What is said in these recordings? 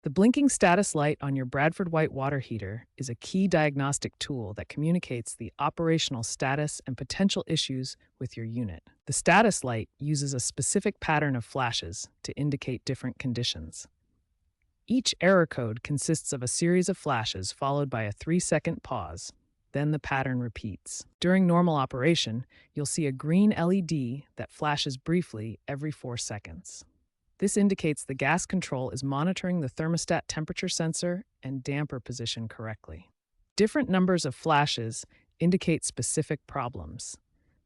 The blinking status light on your Bradford white water heater is a key diagnostic tool that communicates the operational status and potential issues with your unit. The status light uses a specific pattern of flashes to indicate different conditions. Each error code consists of a series of flashes followed by a 3-second pause. Then the pattern repeats. During normal operation, you'll see a green LED that flashes briefly every 4 seconds. This indicates the gas control is monitoring the thermostat temperature sensor and damper position correctly. Different numbers of flashes indicate specific problems.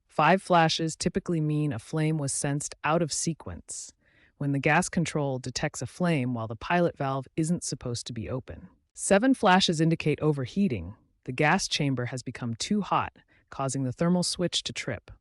5 flashes typically mean a flame was sensed out of sequence, when the gas control detects a flame while the pilot valve isn't supposed to be open. 7 flashes indicate overheating. The gas chamber has become too hot, causing the thermal switch to trip.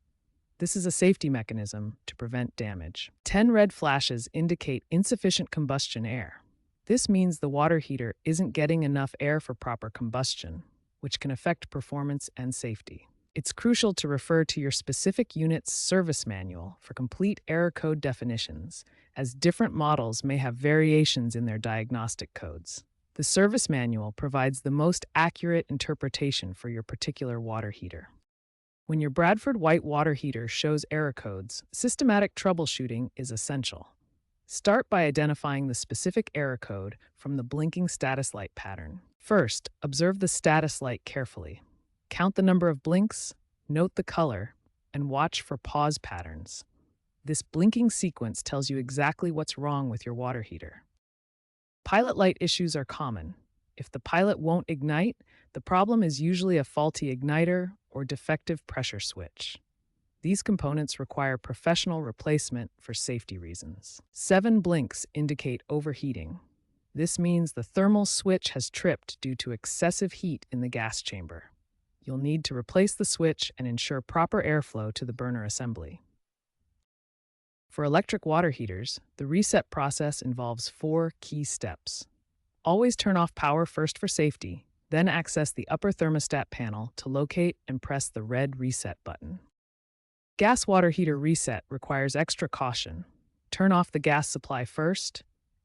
This is a safety mechanism to prevent damage. 10 red flashes indicate insufficient combustion air. This means the water heater isn't getting enough air for proper combustion, which can affect performance and safety. It's crucial to refer to your specific unit's service manual for complete error code definitions, as different models may have variations in their diagnostic codes. The service manual provides the most accurate interpretation for your particular water heater. When your Bradford white water heater shows error codes, systematic troubleshooting is essential. Start by identifying the specific error code from the blinking status light pattern. First, observe the status light carefully. Count the number of blinks, note the color, and watch for pause patterns. This blinking sequence tells you exactly what's wrong with your water heater. Pilot light issues are common. If the pilot won't ignite, the problem is usually a faulty igniter or defective pressure switch. These components require professional replacement for safety reasons. 7 blinks indicate overheating. This means the thermal switch has tripped due to excessive heat in the gas chamber. You'll need to replace the switch and ensure proper airflow to the burner assembly. For electric water heaters, the reset process involves 4 key steps. Always turn off power first for safety, then access the upper thermostat panel to locate and press the red reset button. Gas water heater reset requires extra caution. Turn off the gas supply first,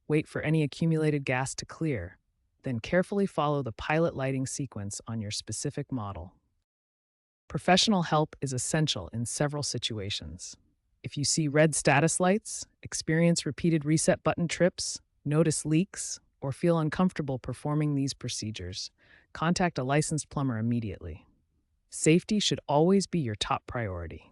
wait for any accumulated gas to clear, then carefully follow the pilot lighting sequence on your specific model. Professional help is essential in several situations. If you see red status lights, experience repeated reset button trips, notice leaks, or feel uncomfortable performing these procedures, contact a licensed plumber immediately. Safety should always be your top priority.